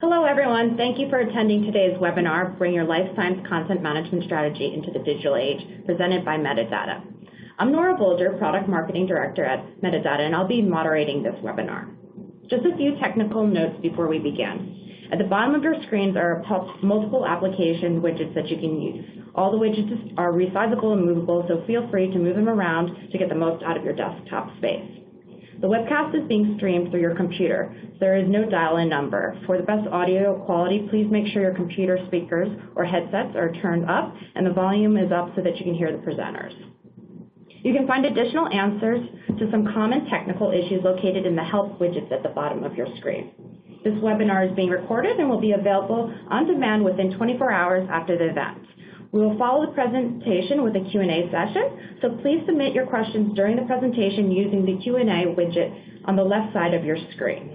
Hello, everyone. Thank you for attending today's webinar, Bring Your Life Science Content Management Strategy into the Digital Age, presented by Medidata. I'm Nora Bolger, Product Marketing Director at Medidata, and I'll be moderating this webinar. Just a few technical notes before we begin. At the bottom of your screens are multiple application widgets that you can use. All the widgets are resizable and movable, so feel free to move them around to get the most out of your desktop space. The webcast is being streamed through your computer. There is no dial-in number. For the best audio quality, please make sure your computer speakers or headsets are turned up and the volume is up so that you can hear the presenters. You can find additional answers to some common technical issues located in the help widgets at the bottom of your screen. This webinar is being recorded and will be available on demand within 24 hours after the event. We will follow the presentation with a Q&A session, so please submit your questions during the presentation using the Q&A widget on the left side of your screen.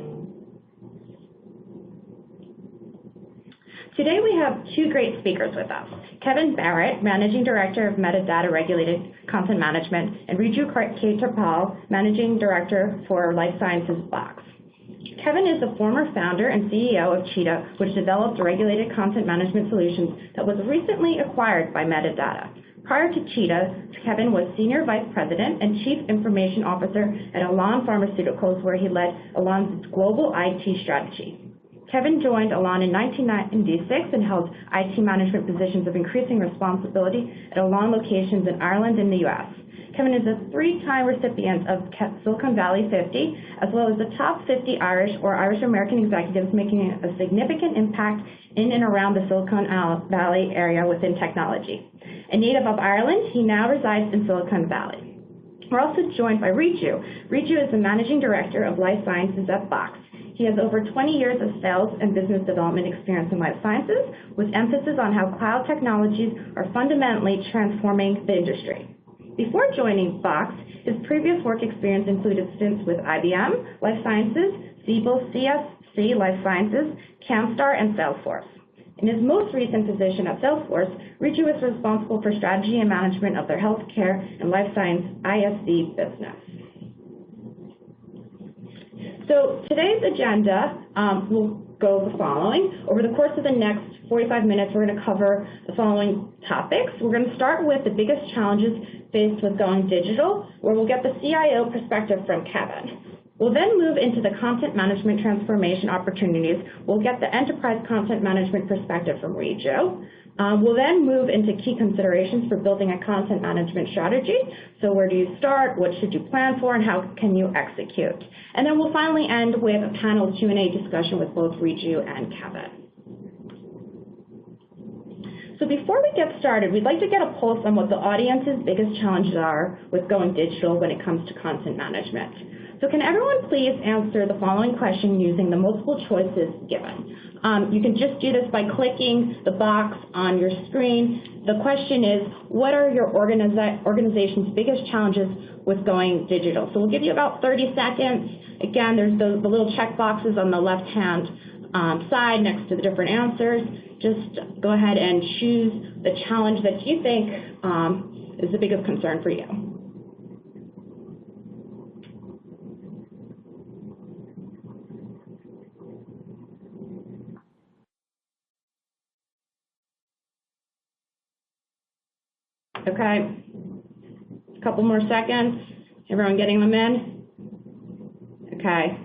Today we have two great speakers with us, Kevin Barrett, Managing Director of Metadata Regulated Content Management, and Riju Khetarpal, Managing Director for Life Sciences Box. Kevin is the former founder and CEO of Cheetah, which develops regulated content management solutions that was recently acquired by Medidata. Prior to Cheetah, Kevin was Senior Vice President and Chief Information Officer at Elan Pharmaceuticals, where he led Elan's global IT strategy. Kevin joined Elan in 1996 and held IT management positions of increasing responsibility at Elan locations in Ireland and the US. Kevin is a three-time recipient of Silicon Valley 50, as well as the top 50 Irish or Irish American executives making a significant impact in and around the Silicon Valley area within technology. A native of Ireland, he now resides in Silicon Valley. We're also joined by Riju. Riju is the Managing Director of Life Sciences at Box. He has over 20 years of sales and business development experience in life sciences, with emphasis on how cloud technologies are fundamentally transforming the industry. Before joining Box, his previous work experience included stints with IBM, Life Sciences, Siebel CSC Life Sciences, Camstar, and Salesforce. In his most recent position at Salesforce, Riju is responsible for strategy and management of their healthcare and life science ISV business. So today's agenda will go the following. Over the course of the next 45 minutes, we're going to cover the following topics. We're going to start with the biggest challenges faced with going digital, where we'll get the CIO perspective from Kevin. We'll then move into the content management transformation opportunities. We'll get the enterprise content management perspective from Riju. We'll then move into key considerations for building a content management strategy. So where do you start, what should you plan for, and how can you execute? And then we'll finally end with a panel Q&A discussion with both Riju and Kevin. So before we get started, we'd like to get a pulse on what the audience's biggest challenges are with going digital when it comes to content management. So can everyone please answer the following question using the multiple choices given? You can just do this by clicking the box on your screen. The question is, what are your organization's biggest challenges with going digital? So we'll give you about 30 seconds. Again, there's the little check boxes on the left-hand side next to the different answers. Just go ahead and choose the challenge that you think is the biggest concern for you. Okay, a couple more seconds. Everyone getting them in? Okay.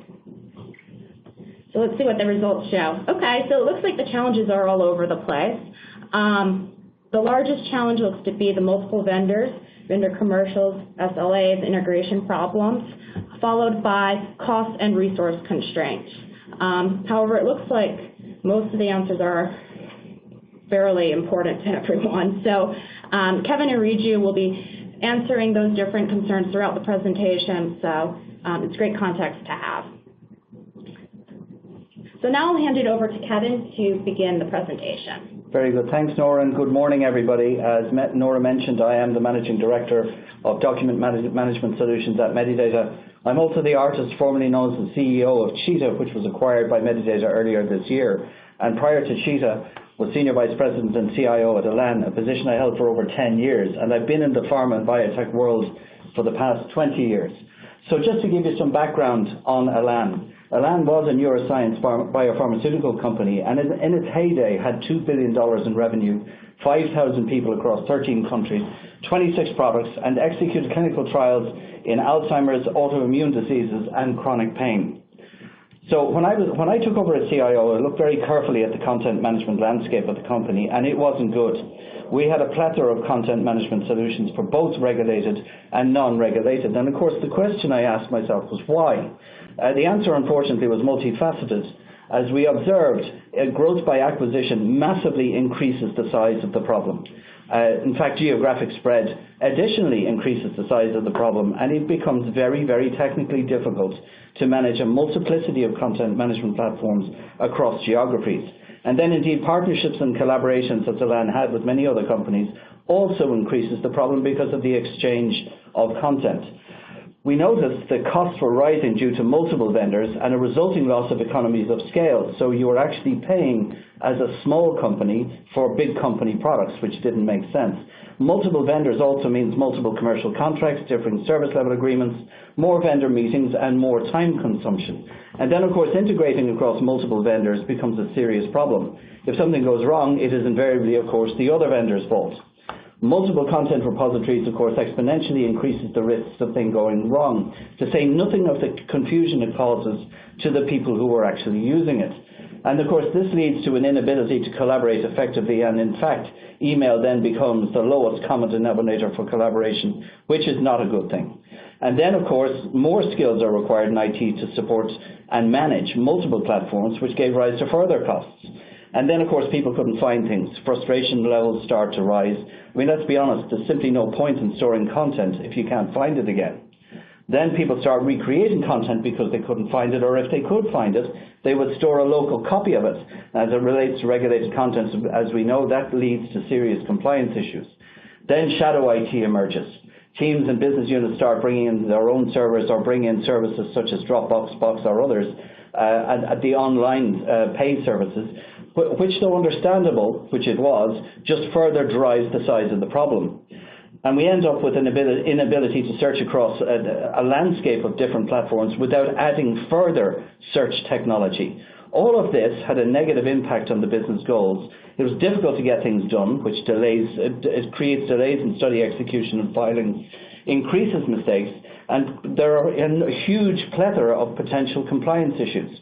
So let's see what the results show. Okay, so it looks like the challenges are all over the place. The largest challenge looks to be the multiple vendors, vendor commercials, SLAs, integration problems, followed by cost and resource constraints. However, it looks like most of the answers are fairly important to everyone. So Kevin and Riju will be answering those different concerns throughout the presentation, so it's great context to have. So now I'll hand it over to Kevin to begin the presentation. Very good. Thanks, Nora, and good morning, everybody. As Nora mentioned, I am the Managing Director of Document Management Solutions at Medidata. I'm also the artist formerly known as the CEO of Cheetah, which was acquired by Medidata earlier this year. And prior to Cheetah, was Senior Vice President and CIO at Elan, a position I held for over 10 years. And I've been in the pharma and biotech world for the past 20 years. So just to give you some background on Elan. Elan was a neuroscience biopharmaceutical company, and in its heyday had $2 billion in revenue, 5,000 people across 13 countries, 26 products, and executed clinical trials in Alzheimer's, autoimmune diseases, and chronic pain. So when I took over as CIO, I looked very carefully at the content management landscape of the company, and it wasn't good. We had a plethora of content management solutions for both regulated and non-regulated. And of course, the question I asked myself was why? The answer, unfortunately, was multifaceted. As we observed, growth by acquisition massively increases the size of the problem. In fact, geographic spread additionally increases the size of the problem, and it becomes very, very technically difficult to manage a multiplicity of content management platforms across geographies. And then indeed partnerships and collaborations that Elan had with many other companies also increases the problem because of the exchange of content. We noticed that costs were rising due to multiple vendors and a resulting loss of economies of scale. So you were actually paying as a small company for big company products, which didn't make sense. Multiple vendors also means multiple commercial contracts, differing service level agreements, more vendor meetings, and more time consumption. And then, of course, integrating across multiple vendors becomes a serious problem. If something goes wrong, it is invariably, of course, the other vendor's fault. Multiple content repositories, of course, exponentially increases the risks of things going wrong, to say nothing of the confusion it causes to the people who are actually using it. And of course, this leads to an inability to collaborate effectively, and in fact, email then becomes the lowest common denominator for collaboration, which is not a good thing. And then, of course, more skills are required in IT to support and manage multiple platforms, which gave rise to further costs. And then, of course, people couldn't find things. Frustration levels start to rise. I mean, let's be honest, there's simply no point in storing content if you can't find it again. Then people start recreating content because they couldn't find it, or if they could find it, they would store a local copy of it. As it relates to regulated content, as we know, that leads to serious compliance issues. Then shadow IT emerges. Teams and business units start bringing in their own servers or bring in services such as Dropbox, Box, or others, and the online paid services, which, though understandable, which it was, just further drives the size of the problem. And we end up with an inability to search across a landscape of different platforms without adding further search technology. All of this had a negative impact on the business goals. It was difficult to get things done, which it creates delays in study execution and filing, increases mistakes, and there are a huge plethora of potential compliance issues.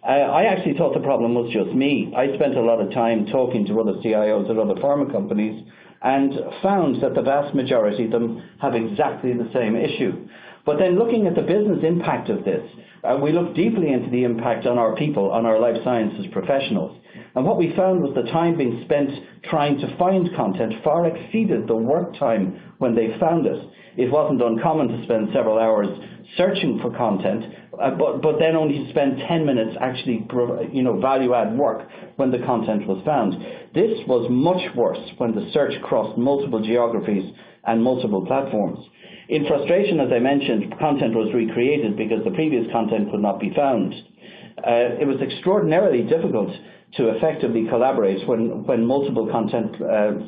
I actually thought the problem was just me. I spent a lot of time talking to other CIOs at other pharma companies and found that the vast majority of them have exactly the same issue. But then looking at the business impact of this, we looked deeply into the impact on our people, on our life sciences professionals. And what we found was the time being spent trying to find content far exceeded the work time when they found it. It wasn't uncommon to spend several hours searching for content, but then only to spend 10 minutes actually, value-add work when the content was found. This was much worse when the search crossed multiple geographies and multiple platforms. In frustration, as I mentioned, content was recreated because the previous content could not be found. It was extraordinarily difficult to effectively collaborate when multiple content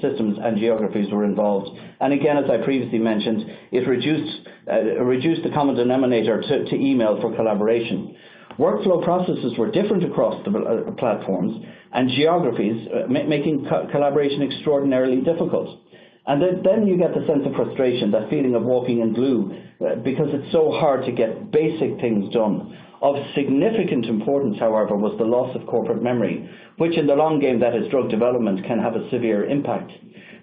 systems and geographies were involved. And again, as I previously mentioned, it reduced the common denominator to email for collaboration. Workflow processes were different across the platforms and geographies, making collaboration extraordinarily difficult. And then you get the sense of frustration, that feeling of walking in glue, because it's so hard to get basic things done. Of significant importance, however, was the loss of corporate memory, which in the long game, that is drug development, can have a severe impact.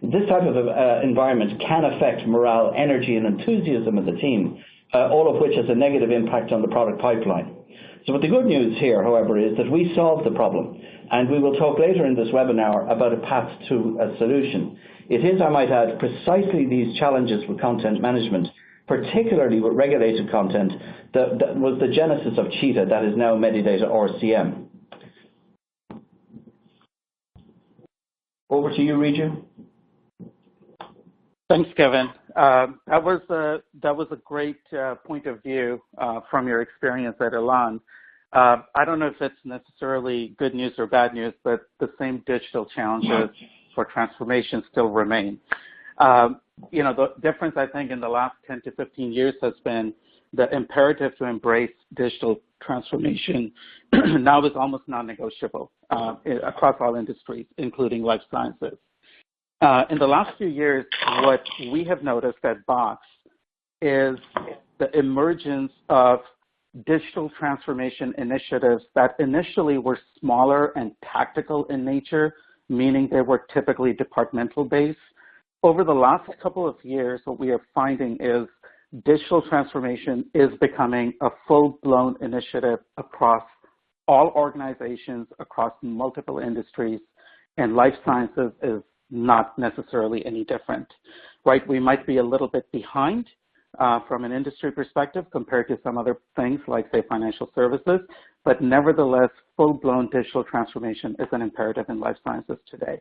This type of environment can affect morale, energy, and enthusiasm of the team, all of which has a negative impact on the product pipeline. So the good news here, however, is that we solved the problem, and we will talk later in this webinar about a path to a solution. It is, I might add, precisely these challenges with content management, particularly with regulated content, that was the genesis of Cheetah, that is now Medidata RCM. Over to you, Riju. Thanks, Kevin. That was a great point of view from your experience at Elan. I don't know if it's necessarily good news or bad news, but the same digital challenges for transformation still remain. The difference, I think, in the last 10 to 15 years has been the imperative to embrace digital transformation now is almost non-negotiable across all industries, including life sciences. In the last few years, what we have noticed at Box is the emergence of digital transformation initiatives that initially were smaller and tactical in nature, meaning they were typically departmental based. Over the last couple of years, what we are finding is digital transformation is becoming a full-blown initiative across all organizations, across multiple industries, and life sciences is not necessarily any different, right? We might be a little bit behind from an industry perspective compared to some other things like, say, financial services, but nevertheless, full-blown digital transformation is an imperative in life sciences today.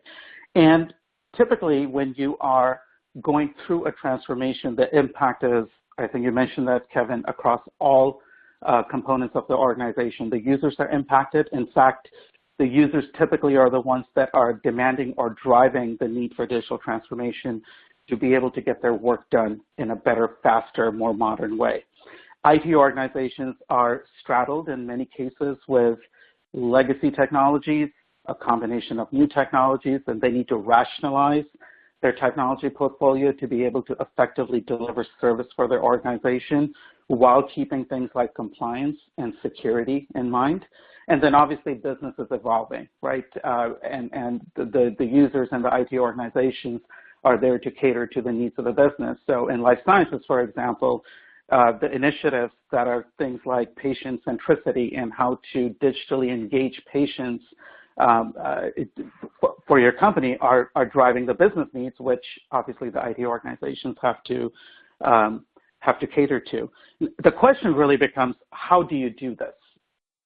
And typically, when you are going through a transformation, the impact is, I think you mentioned that, Kevin, across all components of the organization. The users are impacted. In fact, the users typically are the ones that are demanding or driving the need for digital transformation to be able to get their work done in a better, faster, more modern way. IT organizations are straddled in many cases with legacy technologies, a combination of new technologies, and they need to rationalize their technology portfolio to be able to effectively deliver service for their organization while keeping things like compliance and security in mind. And then obviously business is evolving, right? And the users and the IT organizations are there to cater to the needs of the business. So in life sciences, for example, the initiatives that are things like patient centricity and how to digitally engage patients for your company are driving the business needs, which obviously the IT organizations have to cater to. The question really becomes, how do you do this?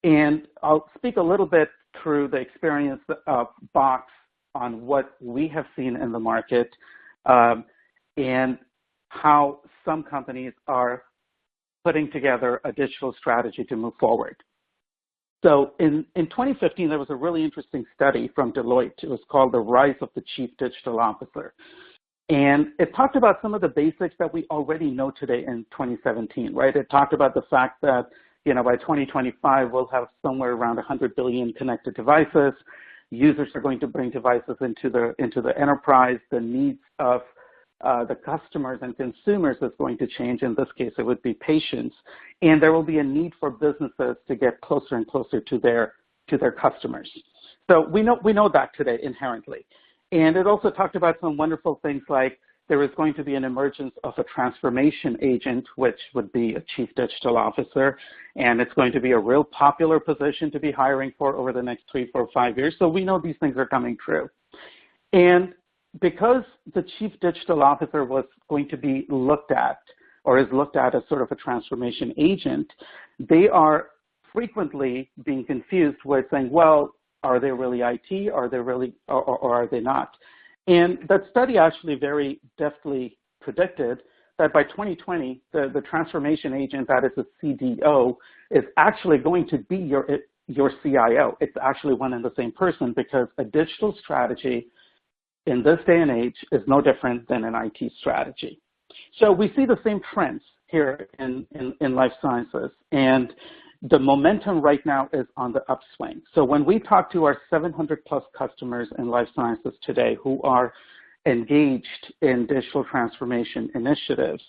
And I'll speak a little bit through the experience of Box on what we have seen in the market and how some companies are putting together a digital strategy to move forward. So in 2015, there was a really interesting study from Deloitte. It was called The Rise of the Chief Digital Officer. And it talked about some of the basics that we already know today in 2017, right? It talked about the fact that, by 2025, we'll have somewhere around 100 billion connected devices. Users are going to bring devices into the enterprise. The needs of the customers and consumers is going to change. In this case, it would be patients. And there will be a need for businesses to get closer and closer to their customers. So we know that today inherently. And it also talked about some wonderful things like there is going to be an emergence of a transformation agent, which would be a chief digital officer. And it's going to be a real popular position to be hiring for over the next 3, 4, 5 years. So we know these things are coming true. And because the chief digital officer was going to be looked at or is looked at as sort of a transformation agent, they are frequently being confused with saying, well, are they really IT? Are they really, or are they not? And that study actually very deftly predicted that by 2020, the transformation agent that is a CDO is actually going to be your CIO. It's actually one and the same person because a digital strategy in this day and age is no different than an IT strategy. So we see the same trends here in life sciences. And the momentum right now is on the upswing. So when we talk to our 700 plus customers in life sciences today who are engaged in digital transformation initiatives,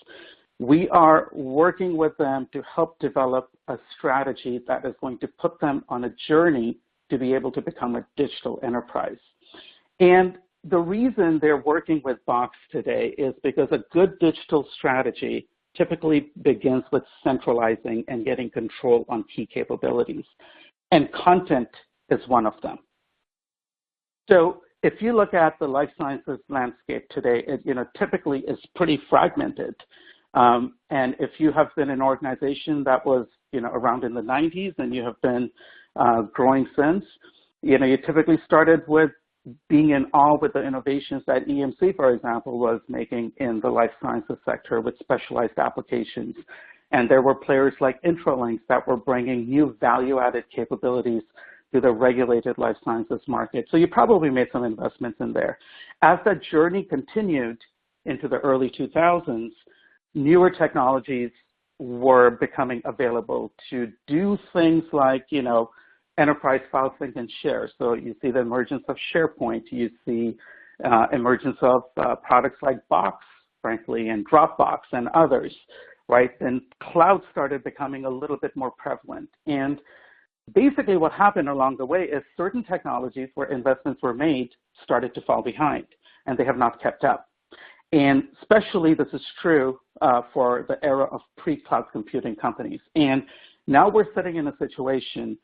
we are working with them to help develop a strategy that is going to put them on a journey to be able to become a digital enterprise. And the reason they're working with Box today is because a good digital strategy typically begins with centralizing and getting control on key capabilities. And content is one of them. So if you look at the life sciences landscape today, it typically is pretty fragmented. And if you have been an organization that was around in the 90s and you have been growing since, you typically started with being in awe with the innovations that EMC, for example, was making in the life sciences sector with specialized applications. And there were players like Intralinks that were bringing new value-added capabilities to the regulated life sciences market. So you probably made some investments in there. As that journey continued into the early 2000s, newer technologies were becoming available to do things like, enterprise file sync and share. So you see the emergence of SharePoint. You see emergence of products like Box, frankly, and Dropbox and others, right? And cloud started becoming a little bit more prevalent. And basically what happened along the way is certain technologies where investments were made started to fall behind, and they have not kept up. And especially this is true for the era of pre-cloud computing companies. And now we're sitting in a situation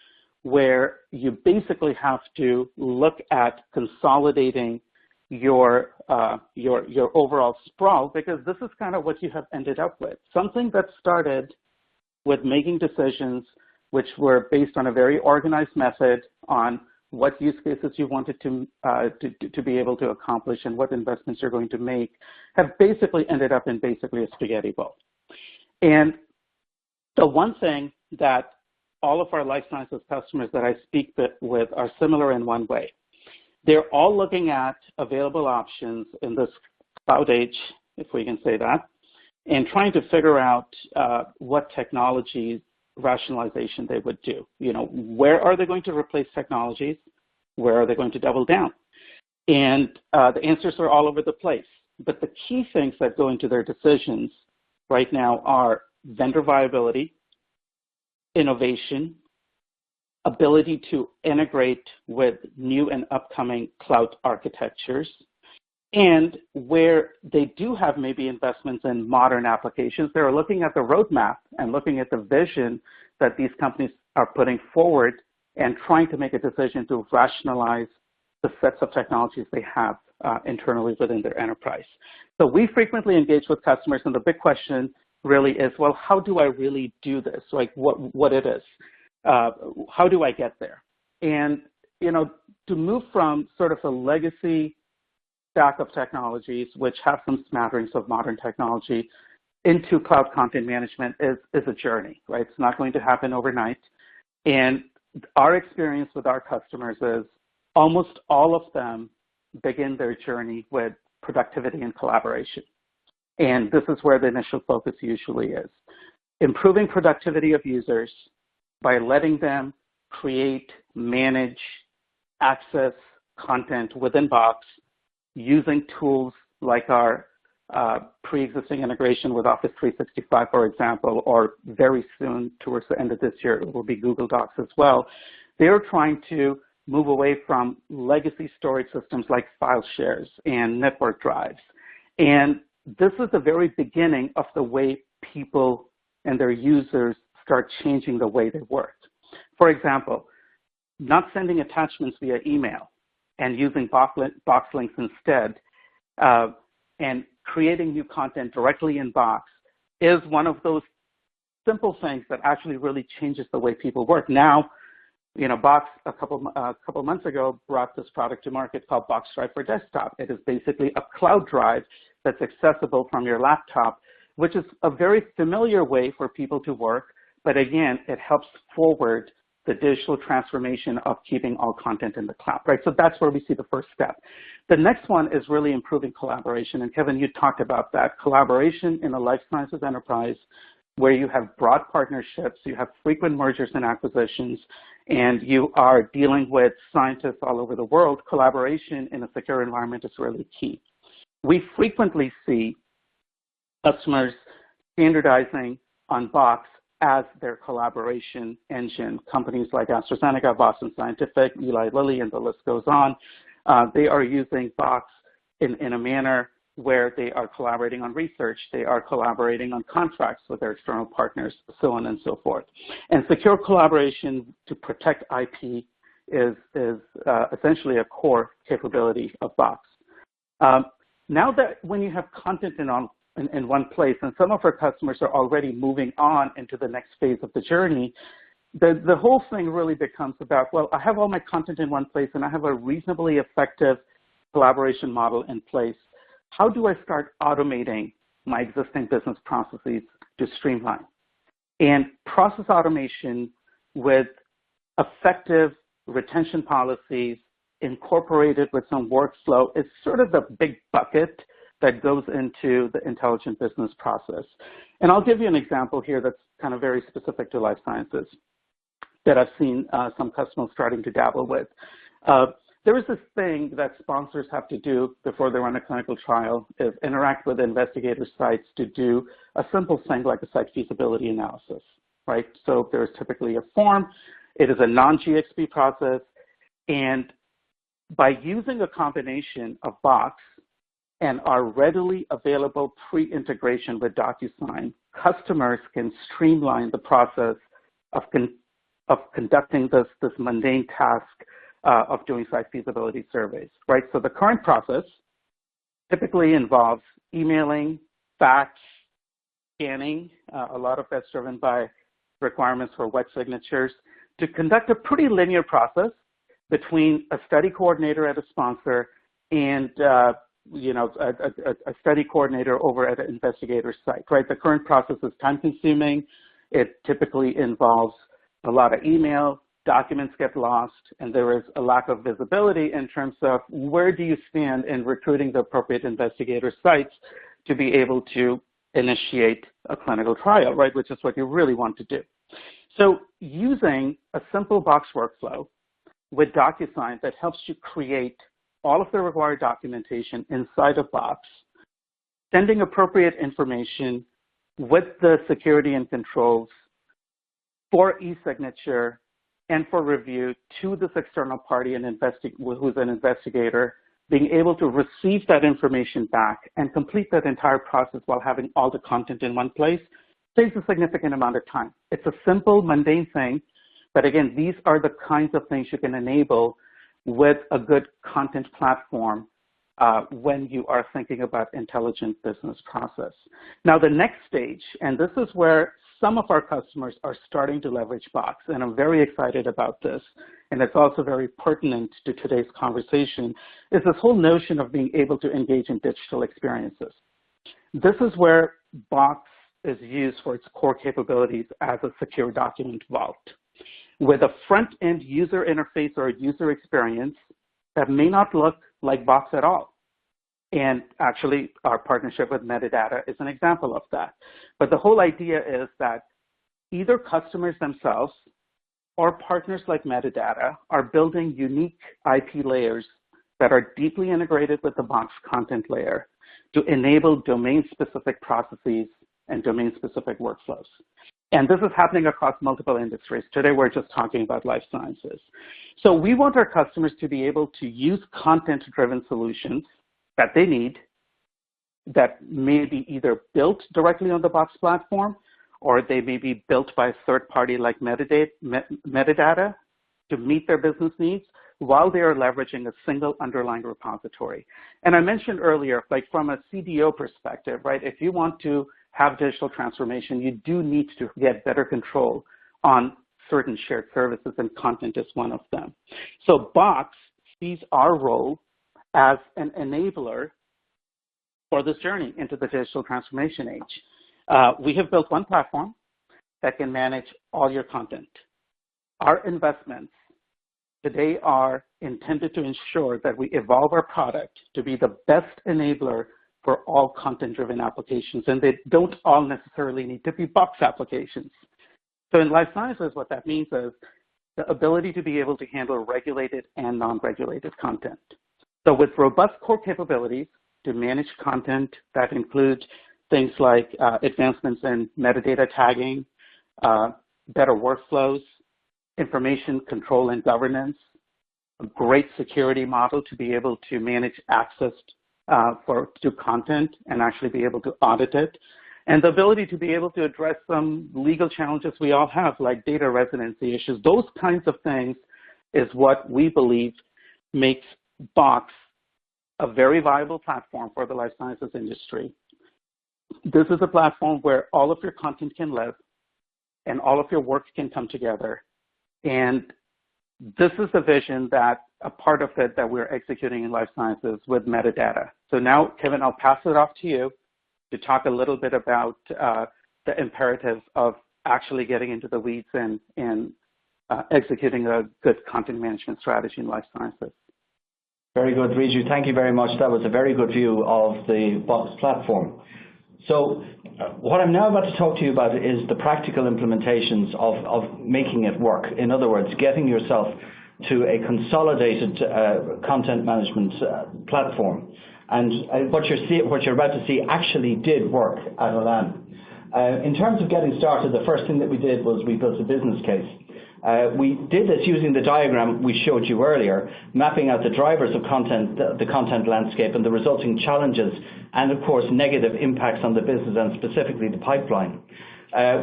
where you basically have to look at consolidating your overall sprawl, because this is kind of what you have ended up with. Something that started with making decisions which were based on a very organized method on what use cases you wanted to be able to accomplish and what investments you're going to make, have basically ended up in basically a spaghetti bowl. And the one thing that all of our life sciences customers that I speak with are similar in one way. They're all looking at available options in this cloud age, if we can say that, and trying to figure out what technologies rationalization they would do. Where are they going to replace technologies? Where are they going to double down? And the answers are all over the place. But the key things that go into their decisions right now are vendor viability, innovation, ability to integrate with new and upcoming cloud architectures, and where they do have maybe investments in modern applications, they're looking at the roadmap and looking at the vision that these companies are putting forward and trying to make a decision to rationalize the sets of technologies they have internally within their enterprise. So we frequently engage with customers, and the big question really is, well, how do I really do this? Like what it is? How do I get there? And, to move from sort of a legacy stack of technologies, which have some smatterings of modern technology, into cloud content management is a journey, right? It's not going to happen overnight. And our experience with our customers is almost all of them begin their journey with productivity and collaboration. And this is where the initial focus usually is. Improving productivity of users by letting them create, manage, access content within Box, using tools like our pre-existing integration with Office 365, for example, or very soon, towards the end of this year, it will be Google Docs as well. They're trying to move away from legacy storage systems like file shares and network drives. And this is the very beginning of the way people and their users start changing the way they work. For example, not sending attachments via email and using box links instead, and creating new content directly in Box is one of those simple things that actually really changes the way people work. Now, Box a couple months ago brought this product to market called Box Drive for Desktop. It is basically a cloud drive that's accessible from your laptop, which is a very familiar way for people to work. But again, it helps forward the digital transformation of keeping all content in the cloud, right? So that's where we see the first step. The next one is really improving collaboration. And Kevin, you talked about that. Collaboration in a life sciences enterprise where you have broad partnerships, you have frequent mergers and acquisitions, and you are dealing with scientists all over the world. Collaboration in a secure environment is really key. We frequently see customers standardizing on Box as their collaboration engine. Companies like AstraZeneca, Boston Scientific, Eli Lilly, and the list goes on. They are using Box in a manner where they are collaborating on research, they are collaborating on contracts with their external partners, so on and so forth. And secure collaboration to protect IP is essentially a core capability of Box. Now that when you have content in one place, and some of our customers are already moving on into the next phase of the journey, the whole thing really becomes about, well, I have all my content in one place and I have a reasonably effective collaboration model in place. How do I start automating my existing business processes to streamline? And process automation with effective retention policies incorporated with some workflow is sort of the big bucket that goes into the intelligent business process. And I'll give you an example here that's kind of very specific to life sciences that I've seen some customers starting to dabble with. There is this thing that sponsors have to do before they run a clinical trial, is interact with investigator sites to do a simple thing like a site feasibility analysis, right? So there's typically a form. It is a non-GXP process. And by using a combination of Box and our readily available pre-integration with DocuSign, customers can streamline the process of conducting this mundane task of doing site feasibility surveys, right? So the current process typically involves emailing, fax, scanning. A lot of that's driven by requirements for wet signatures to conduct a pretty linear process between a study coordinator at a sponsor and a study coordinator over at an investigator site, right? The current process is time-consuming. It typically involves a lot of email, documents get lost, and there is a lack of visibility in terms of where do you stand in recruiting the appropriate investigator sites to be able to initiate a clinical trial, right, which is what you really want to do. So using a simple Box workflow with DocuSign that helps you create all of the required documentation inside of Box, sending appropriate information with the security and controls for e-signature and for review to this external party who's an investigator, being able to receive that information back and complete that entire process while having all the content in one place saves a significant amount of time. It's a simple, mundane thing, but again, these are the kinds of things you can enable with a good content platform when you are thinking about intelligent business process. Now, the next stage, and this is where some of our customers are starting to leverage Box, and I'm very excited about this, and it's also very pertinent to today's conversation, is this whole notion of being able to engage in digital experiences. This is where Box is used for its core capabilities as a secure document vault, with a front-end user interface or a user experience that may not look like Box at all. And actually, our partnership with Medidata is an example of that. But the whole idea is that either customers themselves or partners like Medidata are building unique IP layers that are deeply integrated with the Box content layer to enable domain-specific processes and domain-specific workflows. And this is happening across multiple industries. Today, we're just talking about life sciences. So we want our customers to be able to use content-driven solutions that they need that may be either built directly on the Box platform or they may be built by a third party like Medidata to meet their business needs while they are leveraging a single underlying repository. And I mentioned earlier, like from a CDO perspective, right, if you want to have digital transformation, you do need to get better control on certain shared services, and content is one of them. So Box sees our role as an enabler for this journey into the digital transformation age. We have built one platform that can manage all your content. Our investments today are intended to ensure that we evolve our product to be the best enabler for all content-driven applications, and they don't all necessarily need to be Box applications. So in life sciences, what that means is the ability to be able to handle regulated and non-regulated content. So with robust core capabilities to manage content that include things like advancements in metadata tagging, better workflows, information control and governance, a great security model to be able to manage access to content and actually be able to audit it, and the ability to be able to address some legal challenges we all have, like data residency issues. Those kinds of things is what we believe makes Box a very viable platform for the life sciences industry. This is a platform where all of your content can live and all of your work can come together. And this is the vision that a part of it that we're executing in life sciences with Metadata. So now, Kevin, I'll pass it off to you to talk a little bit about the imperatives of actually getting into the weeds and executing a good content management strategy in life sciences. Very good, Riju. Thank you very much. That was a very good view of the Box platform. So what I'm now about to talk to you about is the practical implementations of making it work. In other words, getting yourself to a consolidated content management platform. And what you're about to see actually did work at Elan. In terms of getting started, the first thing that we did was we built a business case. We did this using the diagram we showed you earlier, mapping out the drivers of content, the content landscape and the resulting challenges and, of course, negative impacts on the business and specifically the pipeline.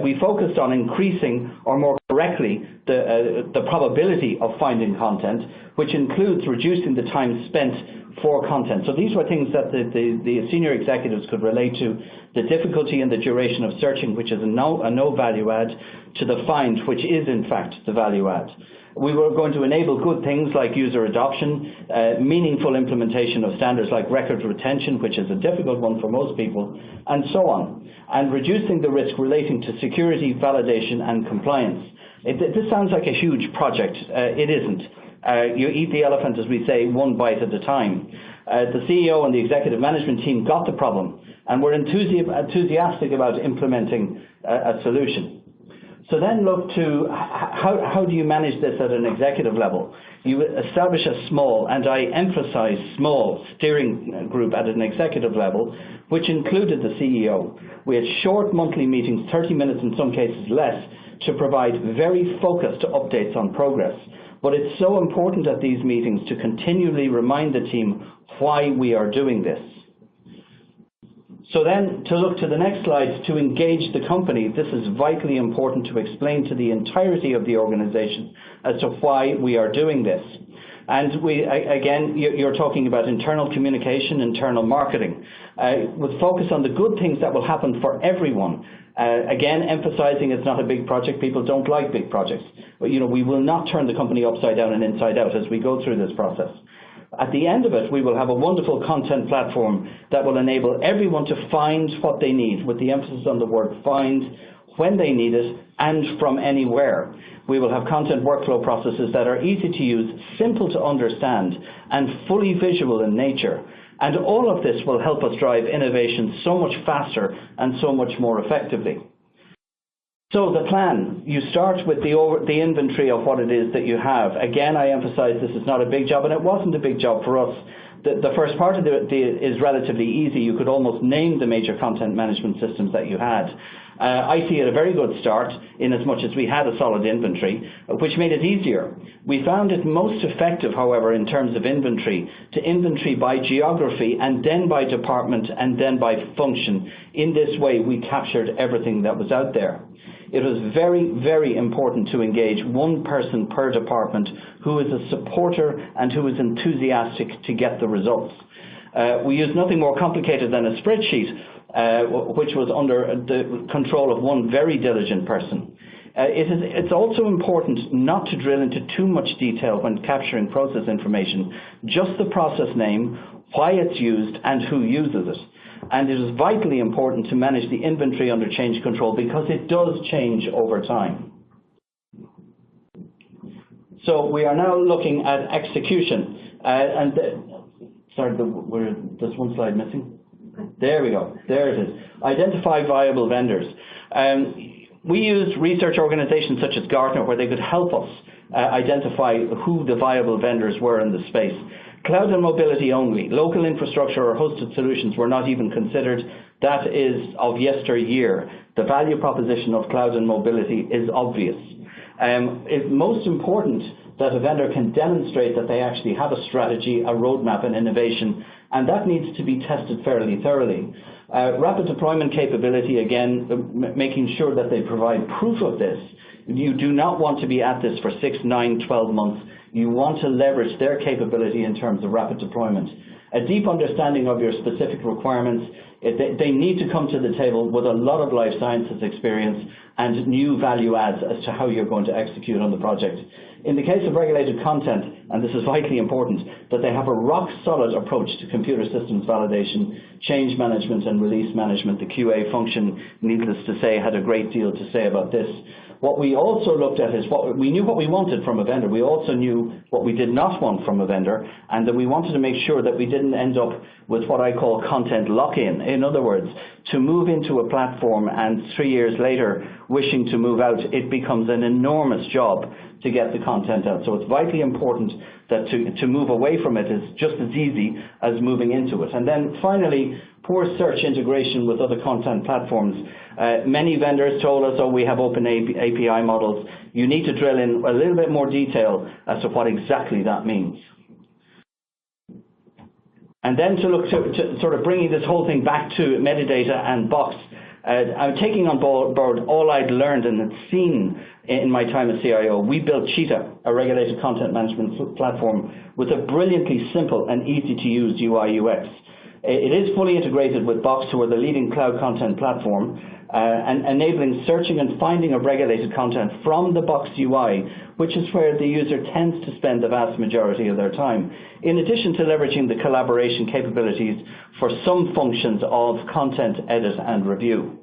We focused on increasing, or more correctly, the probability of finding content, which includes reducing the time spent for content. So these were things that the senior executives could relate to: the difficulty and the duration of searching, which is a no value add, to the find, which is in fact the value add. We were going to enable good things like user adoption, meaningful implementation of standards like record retention, which is a difficult one for most people, and so on, and reducing the risk relating to security, validation, and compliance. This sounds like a huge project. It isn't. You eat the elephant, as we say, one bite at a time. The CEO and the executive management team got the problem and were enthusiastic about implementing a solution. So then look to how do you manage this at an executive level? You establish a small, and I emphasize small, steering group at an executive level, which included the CEO. We had short monthly meetings, 30 minutes in some cases less, to provide very focused updates on progress. But it's so important at these meetings to continually remind the team why we are doing this. So then, to look to the next slide, to engage the company, this is vitally important to explain to the entirety of the organization as to why we are doing this. And again, you're talking about internal communication, internal marketing, with focus on the good things that will happen for everyone. Again, emphasizing it's not a big project. People don't like big projects. But, we will not turn the company upside down and inside out as we go through this process. At the end of it, we will have a wonderful content platform that will enable everyone to find what they need, with the emphasis on the word find, when they need it, and from anywhere. We will have content workflow processes that are easy to use, simple to understand, and fully visual in nature. And all of this will help us drive innovation so much faster and so much more effectively. So the plan, you start with the inventory of what it is that you have. Again, I emphasize this is not a big job, and it wasn't a big job for us. The first part of it is relatively easy. You could almost name the major content management systems that you had. I see it a very good start, in as much as we had a solid inventory, which made it easier. We found it most effective, however, in terms of inventory, to inventory by geography, and then by department, and then by function. In this way, we captured everything that was out there. It was very, very important to engage one person per department who is a supporter and who is enthusiastic to get the results. We used nothing more complicated than a spreadsheet, which was under the control of one very diligent person. It's also important not to drill into too much detail when capturing process information, just the process name, why it's used, and who uses it. And it is vitally important to manage the inventory under change control, because it does change over time. So we are now looking at execution. There's one slide missing. There we go. There it is. Identify viable vendors. We used research organizations such as Gartner, where they could help us identify who the viable vendors were in the space. Cloud and mobility only. Local infrastructure or hosted solutions were not even considered. That is of yesteryear. The value proposition of cloud and mobility is obvious. It's most important that a vendor can demonstrate that they actually have a strategy, a roadmap, and innovation, and that needs to be tested fairly thoroughly. Rapid deployment capability, again, making sure that they provide proof of this. You do not want to be at this for 6, 9, 12 months. You want to leverage their capability in terms of rapid deployment. A deep understanding of your specific requirements. They need to come to the table with a lot of life sciences experience and new value adds as to how you're going to execute on the project. In the case of regulated content, and this is vitally important, that they have a rock-solid approach to computer systems validation, change management, and release management. The QA function, needless to say, had a great deal to say about this. What we also looked at is we knew what we wanted from a vendor. We also knew what we did not want from a vendor, and that we wanted to make sure that we didn't end up with what I call content lock-in. In other words, to move into a platform and 3 years later wishing to move out, it becomes an enormous job to get the content out. So it's vitally important that to move away from it is just as easy as moving into it. And then finally, poor search integration with other content platforms. Many vendors told us, oh, we have open API models. You need to drill in a little bit more detail as to what exactly that means. And then to look to sort of bringing this whole thing back to metadata and Box, I'm taking on board all I'd learned and had seen in my time as CIO. We built Cheetah, a regulated content management platform with a brilliantly simple and easy to use UI UX. It is fully integrated with Box, who are the leading cloud content platform, and enabling searching and finding of regulated content from the Box UI, which is where the user tends to spend the vast majority of their time, in addition to leveraging the collaboration capabilities for some functions of content edit and review.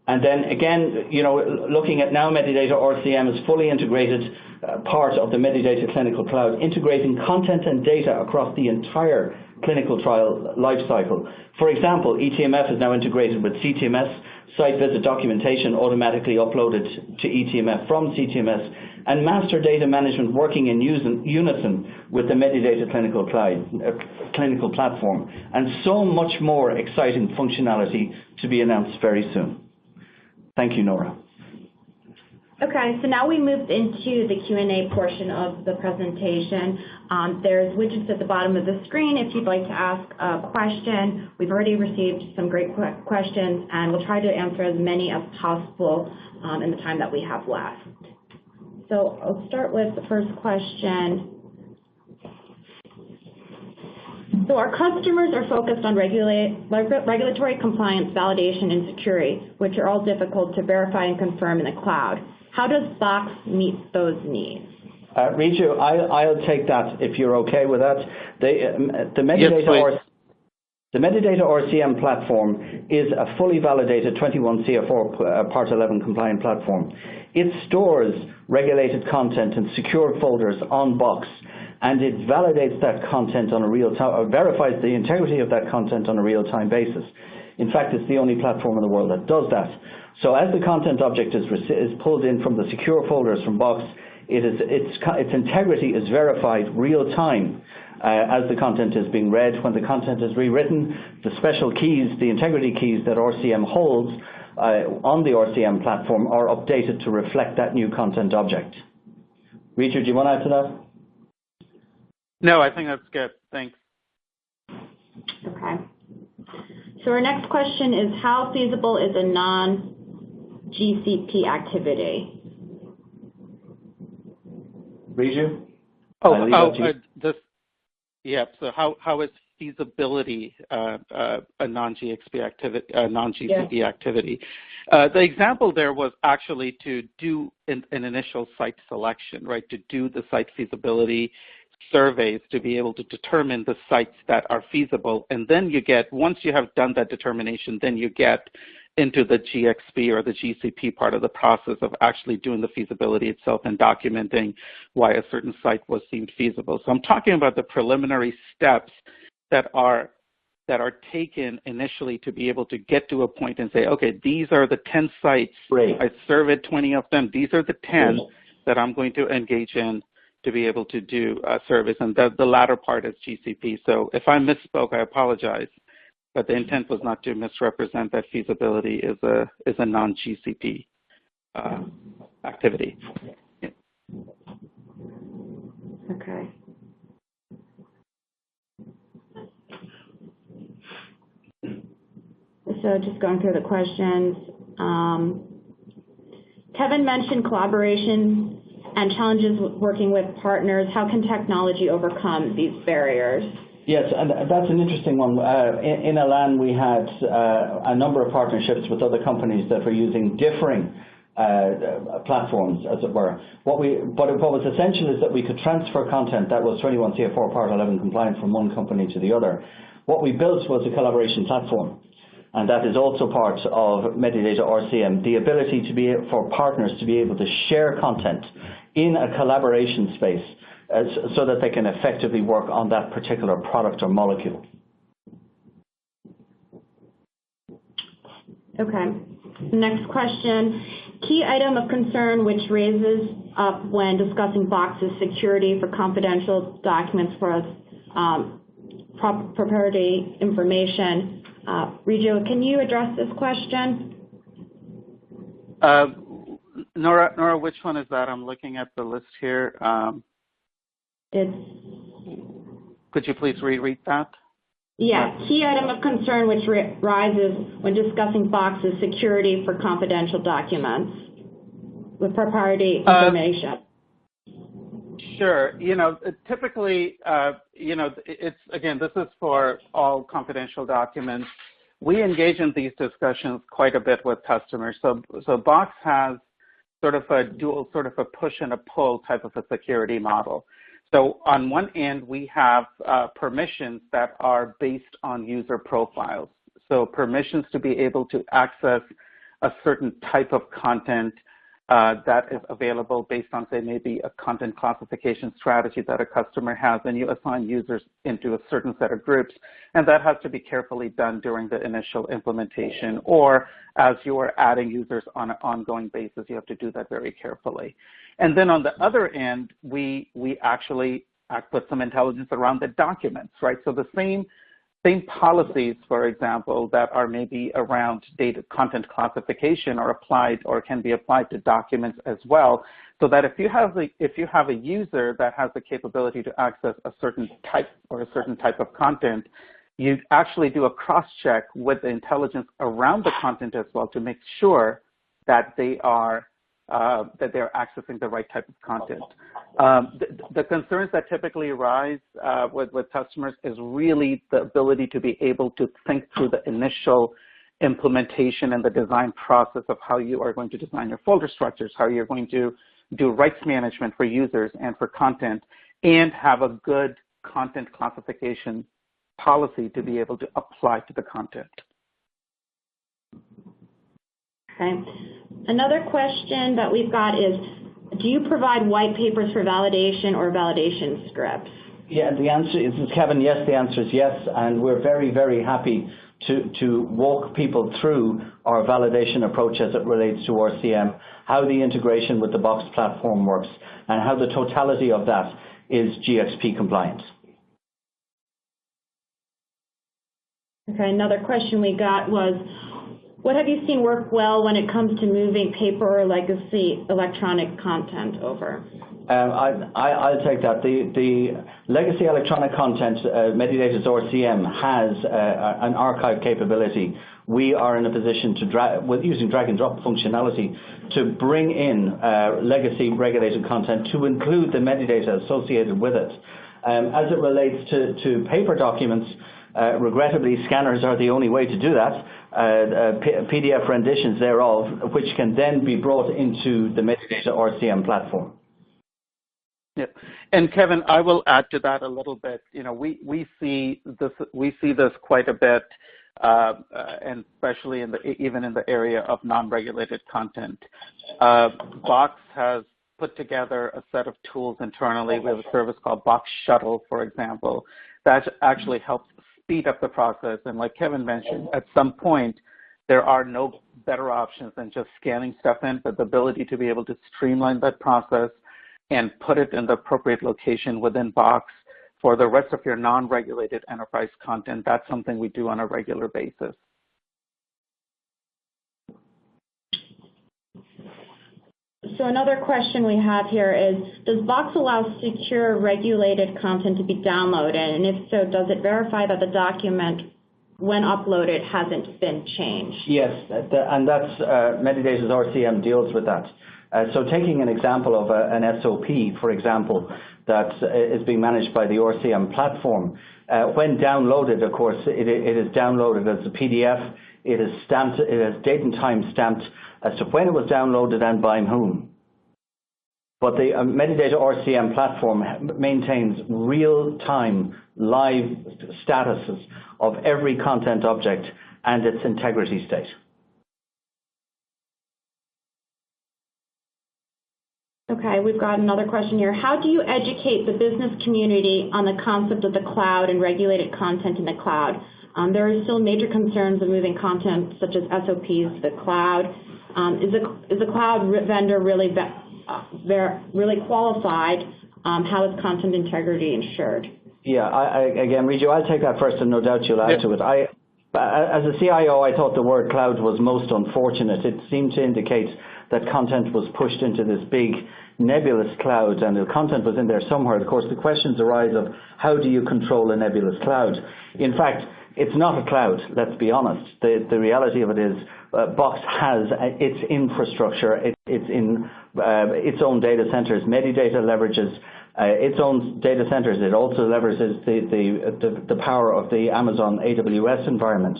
And then again, looking at now Medidata RCM is fully integrated part of the Medidata Clinical Cloud, integrating content and data across the entire clinical trial lifecycle. For example, ETMF is now integrated with CTMS, site visit documentation automatically uploaded to ETMF from CTMS, and master data management working in unison with the Medidata Clinical Platform, and so much more exciting functionality to be announced very soon. Thank you, Nora. Okay, so now we moved into the Q&A portion of the presentation. There's widgets at the bottom of the screen if you'd like to ask a question. We've already received some great questions, and we'll try to answer as many as possible in the time that we have left. So I'll start with the first question. So our customers are focused on regulatory compliance, validation, and security, which are all difficult to verify and confirm in the cloud. How does Box meet those needs? Riju, I'll take that if you're okay with that. The Medidata RCM platform is a fully validated 21 CFR Part 11 compliant platform. It stores regulated content in secure folders on Box, and it validates that content on a real-time, verifies the integrity of that content on a real-time basis. In fact, it's the only platform in the world that does that. So as the content object is pulled in from the secure folders from Box, its integrity is verified real-time as the content is being read. When the content is rewritten, the special keys, the integrity keys that RCM holds on the RCM platform are updated to reflect that new content object. Richard, do you want to add to that? No, I think that's good. Thanks. Okay. So our next question is, how feasible is a non-GCP activity? Riju? So how is feasibility a non-GCP activity? The example there was actually to do an initial site selection, right? To do the site feasibility surveys to be able to determine the sites that are feasible, and then once you have done that determination, then you get into the GXP or the GCP part of the process of actually doing the feasibility itself and documenting why a certain site was deemed feasible. So I'm talking about the preliminary steps that are taken initially to be able to get to a point and say, okay, these are the 10 sites. Great. I surveyed 20 of them. These are the 10 that I'm going to engage in to be able to do a service, and the latter part is GCP. So if I misspoke, I apologize, but the intent was not to misrepresent that feasibility is a non-GCP activity. Yeah. Okay. So just going through the questions. Kevin mentioned collaboration and challenges working with partners. How can technology overcome these barriers? Yes, and that's an interesting one. In Elan, we had a number of partnerships with other companies that were using differing platforms, as it were. But what was essential is that we could transfer content that was 21 CFR Part 11 compliant from one company to the other. What we built was a collaboration platform. and that is also part of Medidata RCM, the ability for partners to be able to share content in a collaboration space so that they can effectively work on that particular product or molecule. Okay. Next question. Key item of concern which raises up when discussing Box's security for confidential documents for proprietary information. Riju, can you address this question? Nora, which one is that? I'm looking at the list here. Could you please reread that? Yeah, key item of concern which rises when discussing Box's security for confidential documents with proprietary information. Sure. Typically, it's, again, this is for all confidential documents. We engage in these discussions quite a bit with customers. So Box has sort of a dual, sort of a push and a pull type of a security model. So on one end, we have permissions that are based on user profiles. So permissions to be able to access a certain type of content that is available based on, say, maybe a content classification strategy that a customer has, and you assign users into a certain set of groups, and that has to be carefully done during the initial implementation, or as you are adding users on an ongoing basis, you have to do that very carefully. And then on the other end, we actually put some intelligence around the documents, right? So the same policies, for example, that are maybe around data content classification are applied or can be applied to documents as well, so that if you have a user that has the capability to access a certain type or a certain type of content, you actually do a cross-check with the intelligence around the content as well to make sure that they're accessing the right type of content. The concerns that typically arise with customers is really the ability to be able to think through the initial implementation and the design process of how you are going to design your folder structures, how you're going to do rights management for users and for content, and have a good content classification policy to be able to apply to the content. Okay. Another question that we've got is, do you provide white papers for validation or validation scripts? Yeah, the answer is, Kevin, yes, the answer is yes, and we're very, very happy to walk people through our validation approach as it relates to RCM, how the integration with the Box platform works, and how the totality of that is GXP compliant. Okay, another question we got was, what have you seen work well when it comes to moving paper or legacy electronic content over? I'll take that. The legacy electronic content, Medidata's RCM has an archive capability. We are in a position to, using drag and drop functionality, to bring in legacy regulated content to include the metadata associated with it. As it relates to paper documents, regrettably, scanners are the only way to do that. PDF renditions thereof, which can then be brought into the Medidata RCM platform. Yeah, and Kevin, I will add to that a little bit. We see this quite a bit, and especially even in the area of non-regulated content. Box has put together a set of tools internally. We have a service called Box Shuttle, for example, that actually helps speed up the process. And like Kevin mentioned, at some point, there are no better options than just scanning stuff in, but the ability to be able to streamline that process and put it in the appropriate location within Box for the rest of your non-regulated enterprise content, that's something we do on a regular basis. So another question we have here is, does Box allow secure regulated content to be downloaded? And if so, does it verify that the document, when uploaded, hasn't been changed? Yes, and that's Medidata's RCM deals with that. So taking an example of an SOP, for example, that is being managed by the RCM platform, when downloaded, of course, it is downloaded as a PDF. It is stamped, it has date and time stamped as to when it was downloaded and by whom. But the Medidata RCM platform maintains real-time live statuses of every content object and its integrity state. Okay, we've got another question here. How do you educate the business community on the concept of the cloud and regulated content in the cloud? There are still major concerns of moving content such as SOPs to the cloud. Is the cloud vendor really qualified? How is content integrity ensured? Yeah, again, Riju, I'll take that first, and no doubt you'll add to it. As a CIO, I thought the word cloud was most unfortunate. It seemed to indicate that content was pushed into this big nebulous cloud, and the content was in there somewhere. Of course, the questions arise of how do you control a nebulous cloud? In fact, it's not a cloud, let's be honest. The reality of it is Box has its infrastructure, it's in its own data centers. Medidata leverages its own data centers. It also leverages the power of the Amazon AWS environment.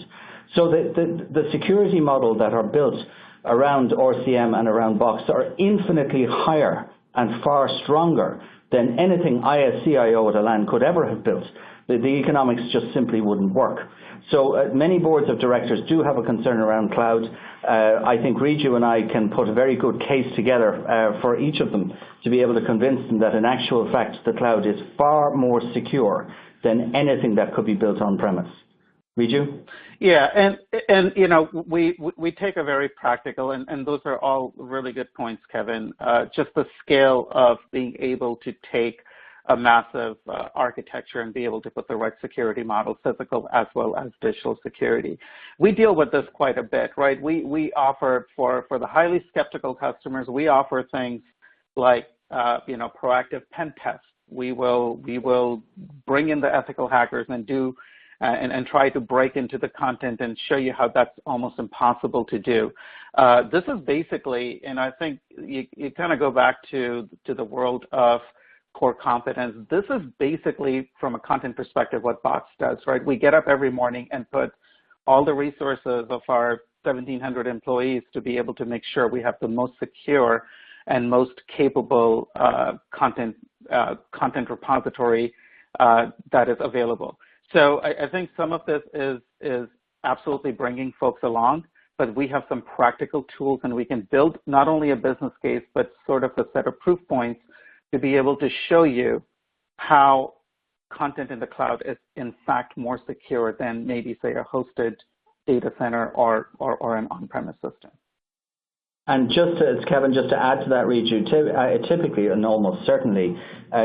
So the security model that are built around RCM and around Box are infinitely higher and far stronger than anything I as CIO at a LAN could ever have built. The economics just simply wouldn't work. So many boards of directors do have a concern around cloud. I think Riju and I can put a very good case together for each of them to be able to convince them that in actual fact the cloud is far more secure than anything that could be built on premise. Riju? Yeah, and you know, we take a very practical, and those are all really good points, Kevin. Just the scale of being able to take a massive architecture and be able to put the right security model, physical as well as digital security. We deal with this quite a bit, right? We offer for the highly skeptical customers, we offer things like proactive pen tests. We will bring in the ethical hackers and do and try to break into the content and show you how that's almost impossible to do. This is basically, and I think you kind of go back to the world of core competence. This is basically, from a content perspective, what Box does, right? We get up every morning and put all the resources of our 1,700 employees to be able to make sure we have the most secure and most capable content repository that is available. So I think some of this is absolutely bringing folks along, but we have some practical tools, and we can build not only a business case, but sort of a set of proof points to be able to show you how content in the cloud is in fact more secure than maybe, say, a hosted data center or an on-premise system. And just as Kevin, just to add to that, Riju, typically and almost certainly,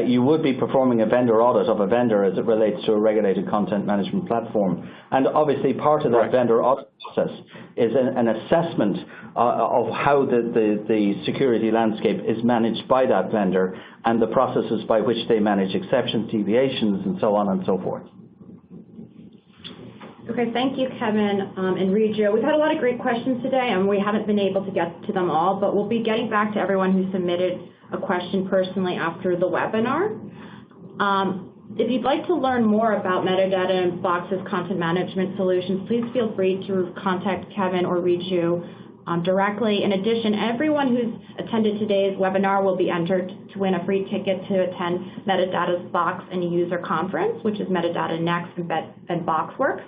you would be performing a vendor audit of a vendor as it relates to a regulated content management platform. And obviously part of that vendor audit process is an assessment of how the security landscape is managed by that vendor and the processes by which they manage exceptions, deviations, and so on and so forth. Okay, thank you, Kevin and Riju. We've had a lot of great questions today, and we haven't been able to get to them all, but we'll be getting back to everyone who submitted a question personally after the webinar. If you'd like to learn more about Metadata and Box's content management solutions, please feel free to contact Kevin or Riju directly. In addition, everyone who's attended today's webinar will be entered to win a free ticket to attend Metadata's Box and User Conference, which is Metadata Next and BoxWorks.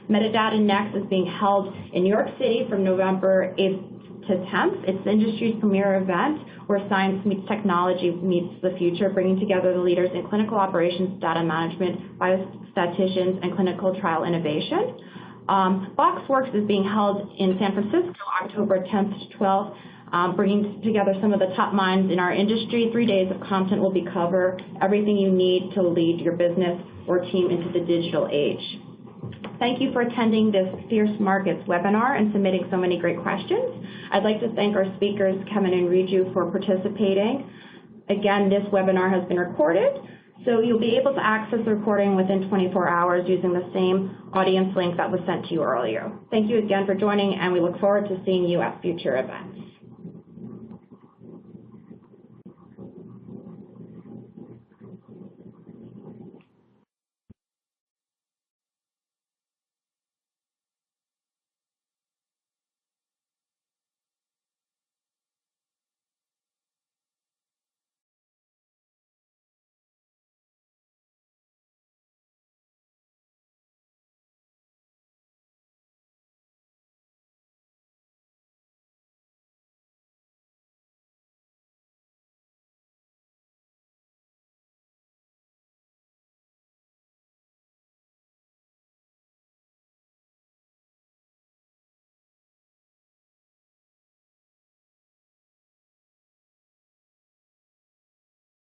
Metadata Next is being held in New York City from November 8th to 10th. It's the industry's premier event where science meets technology meets the future, bringing together the leaders in clinical operations, data management, biostatisticians, and clinical trial innovation. BoxWorks is being held in San Francisco, October 10th to 12th, bringing together some of the top minds in our industry. 3 days of content will be cover everything you need to lead your business or team into the digital age. Thank you for attending this Fierce Markets webinar and submitting so many great questions. I'd like to thank our speakers, Kevin and Riju, for participating. Again, this webinar has been recorded, so you'll be able to access the recording within 24 hours using the same audience link that was sent to you earlier. Thank you again for joining, and we look forward to seeing you at future events.